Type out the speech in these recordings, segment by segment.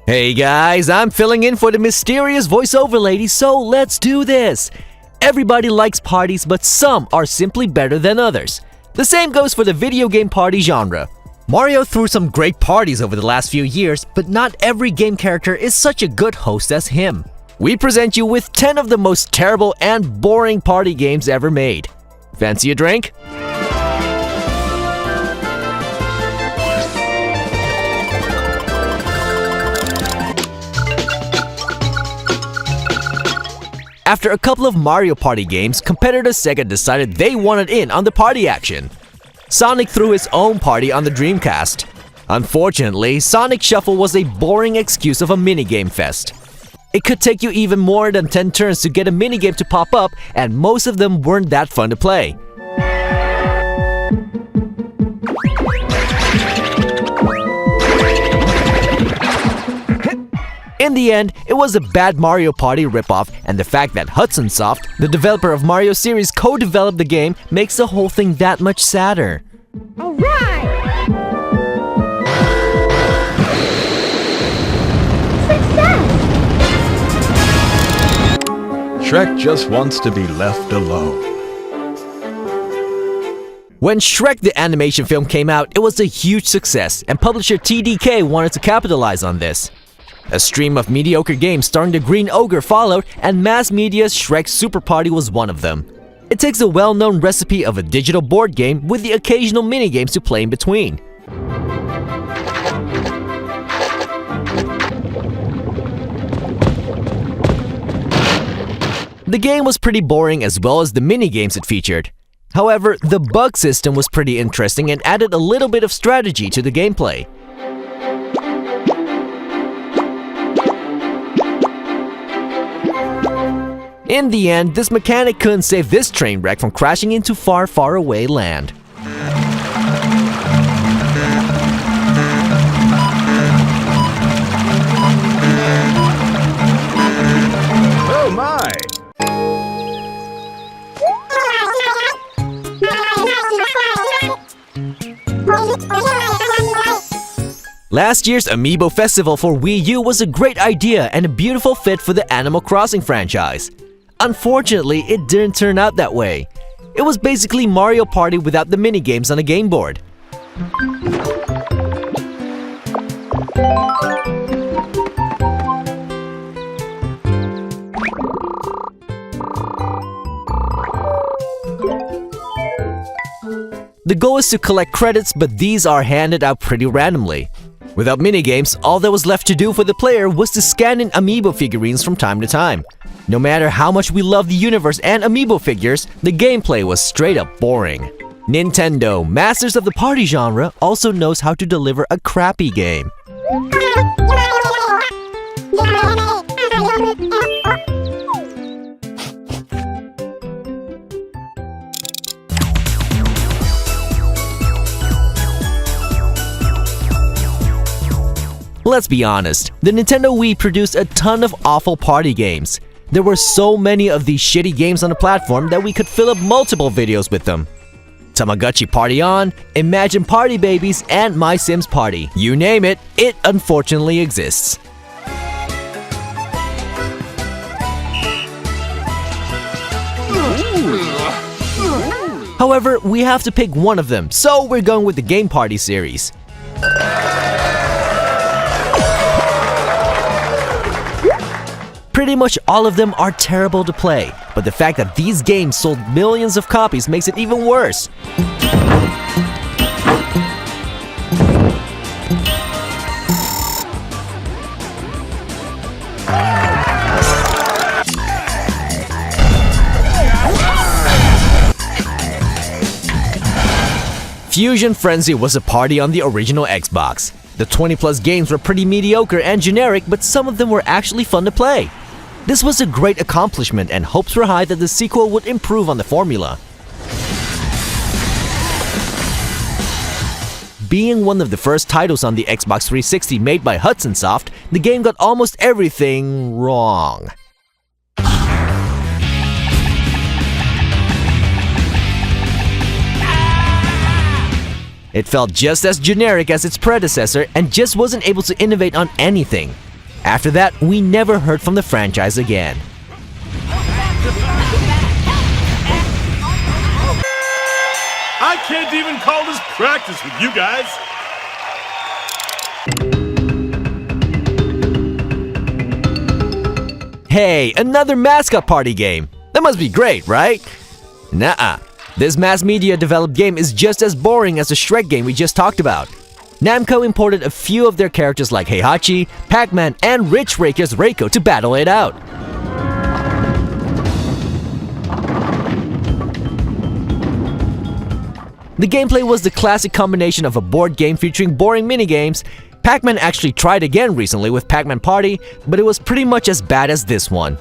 Hey guys, I'm filling in for the mysterious voiceover lady, so let's do this! Everybody likes parties, but some are simply better than others. The same goes for the video game party genre. Mario threw some great parties over the last few years, but not every game character is such a good host as him. We present you with 10 of the most terrible and boring party games ever made. Fancy a drink? After a couple of Mario Party games, competitor SEGA decided they wanted in on the party action. Sonic threw his own party on the Dreamcast. Unfortunately, Sonic Shuffle was a boring excuse of a minigame fest. It could take you even more than 10 turns to get a minigame to pop up, and most of them weren't that fun to play. In the end, it was a bad Mario Party ripoff, and the fact that Hudson Soft, the developer of Mario series, co-developed the game makes the whole thing that much sadder. Alright! Shrek just wants to be left alone. When Shrek the animation film came out, it was a huge success, and publisher TDK wanted to capitalize on this. A stream of mediocre games starring the Green Ogre followed, and mass media's Shrek Super Party was one of them. It takes a well-known recipe of a digital board game with the occasional minigames to play in between. The game was pretty boring as well as the minigames it featured. However, the bug system was pretty interesting and added a little bit of strategy to the gameplay. In the end, this mechanic couldn't save this train wreck from crashing into far, far away land. Oh my! Last year's Amiibo Festival for Wii U was a great idea and a beautiful fit for the Animal Crossing franchise. Unfortunately, it didn't turn out that way. It was basically Mario Party without the minigames on a game board. The goal is to collect credits, but these are handed out pretty randomly. Without minigames, all that was left to do for the player was to scan in Amiibo figurines from time to time. No matter how much we love the universe and Amiibo figures, the gameplay was straight up boring. Nintendo, masters of the party genre, also knows how to deliver a crappy game. Let's be honest, the Nintendo Wii produced a ton of awful party games. There were so many of these shitty games on the platform that we could fill up multiple videos with them. Tamagotchi Party On, Imagine Party Babies, and My Sims Party. You name it, it unfortunately exists. However, we have to pick one of them, so we're going with the Game Party series. Pretty much all of them are terrible to play, but the fact that these games sold millions of copies makes it even worse. Fusion Frenzy was a party on the original Xbox. The 20+ games were pretty mediocre and generic, but some of them were actually fun to play. This was a great accomplishment, and hopes were high that the sequel would improve on the formula. Being one of the first titles on the Xbox 360 made by Hudson Soft, the game got almost everything wrong. It felt just as generic as its predecessor and just wasn't able to innovate on anything. After that, we never heard from the franchise again. I can't even call this practice with you guys. Hey, another mascot party game. That must be great, right? Nuh-uh. This mass media developed game is just as boring as the Shrek game we just talked about. Namco imported a few of their characters like Heihachi, PacMan, and Ridge Raker's Reiko to battle it out. The gameplay was the classic combination of a board game featuring boring minigames. PacMan actually tried again recently with PacMan Party, but it was pretty much as bad as this one.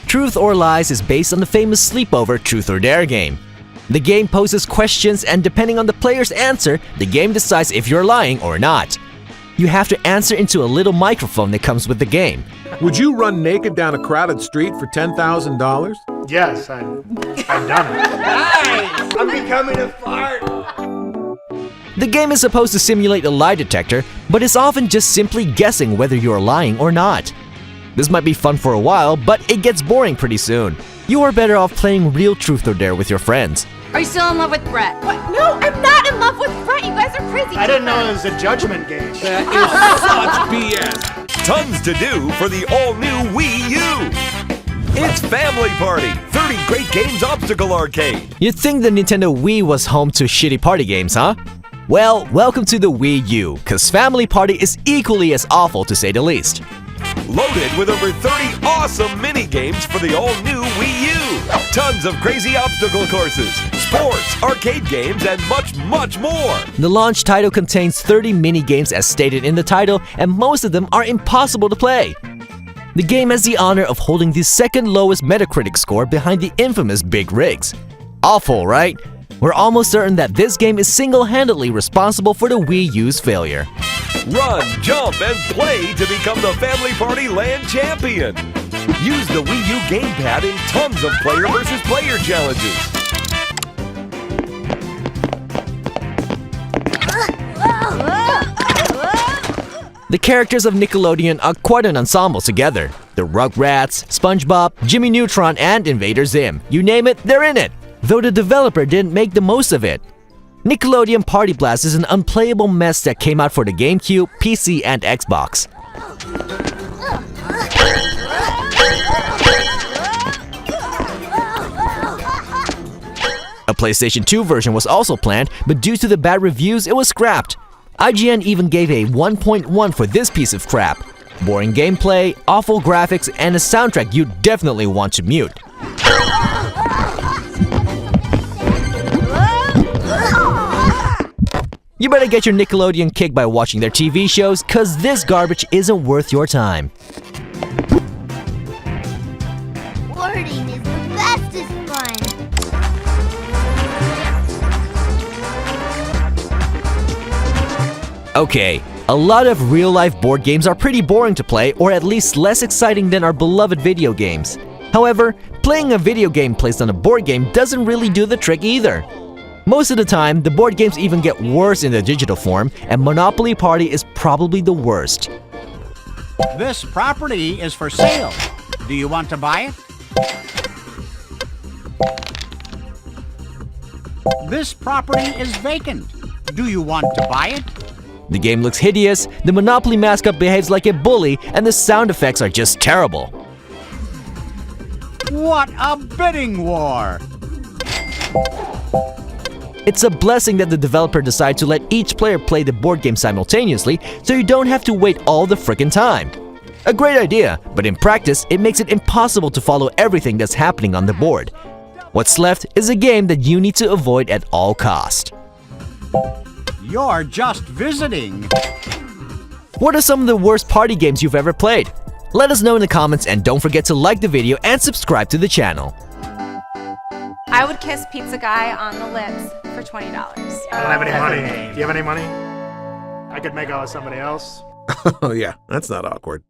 Truth or Lies is based on the famous sleepover Truth or Dare game. The game poses questions, and depending on the player's answer, the game decides if you're lying or not. You have to answer into a little microphone that comes with the game. Would you run naked down a crowded street for $10,000? Yes, I've done it. Nice! I'm becoming a fart! The game is supposed to simulate a lie detector, but it's often just simply guessing whether you're lying or not. This might be fun for a while, but it gets boring pretty soon. You are better off playing real Truth or Dare with your friends. Are you still in love with Brett? What? No, I'm not in love with Brett. You guys are crazy. I didn't know it was a judgment game. That is such BS. Tons to do for the all-new Wii U. It's Family Party, 30 great games obstacle arcade. You'd think the Nintendo Wii was home to shitty party games, huh? Well, welcome to the Wii U, cause Family Party is equally as awful to say the least. Loaded with over 30 awesome mini-games for the all-new Wii U. Tons of crazy obstacle courses, sports, arcade games, and much, much more. The launch title contains 30 mini-games as stated in the title, and most of them are impossible to play. The game has the honor of holding the second lowest Metacritic score behind the infamous Big Rigs. Awful, right? We're almost certain that this game is single-handedly responsible for the Wii U's failure. Run, jump, and play to become the Family Party Land Champion. Use the Wii U gamepad in tons of player versus player challenges. The characters of Nickelodeon are quite an ensemble together. The Rugrats, SpongeBob, Jimmy Neutron, and Invader Zim. You name it, they're in it. Though the developer didn't make the most of it. Nickelodeon Party Blast is an unplayable mess that came out for the GameCube, PC, and Xbox. A PlayStation 2 version was also planned, but due to the bad reviews, it was scrapped. IGN even gave a 1.1 for this piece of crap. Boring gameplay, awful graphics, and a soundtrack you definitely want to mute. You better get your Nickelodeon kick by watching their TV shows, cause this garbage isn't worth your time. Boarding is the bestest fun. Okay, a lot of real-life board games are pretty boring to play, or at least less exciting than our beloved video games. However, playing a video game placed on a board game doesn't really do the trick either. Most of the time, the board games even get worse in the digital form, and Monopoly Party is probably the worst. This property is for sale. Do you want to buy it? This property is vacant. Do you want to buy it? The game looks hideous, the Monopoly mascot behaves like a bully, and the sound effects are just terrible. What a bidding war! It's a blessing that the developer decided to let each player play the board game simultaneously, so you don't have to wait all the frickin' time. A great idea, but in practice, it makes it impossible to follow everything that's happening on the board. What's left is a game that you need to avoid at all cost. You're just visiting. What are some of the worst party games you've ever played? Let us know in the comments, and don't forget to like the video and subscribe to the channel. I would kiss Pizza Guy on the lips for $20. I don't have any money. Do you have any money? I could make out with somebody else. Oh yeah, that's not awkward.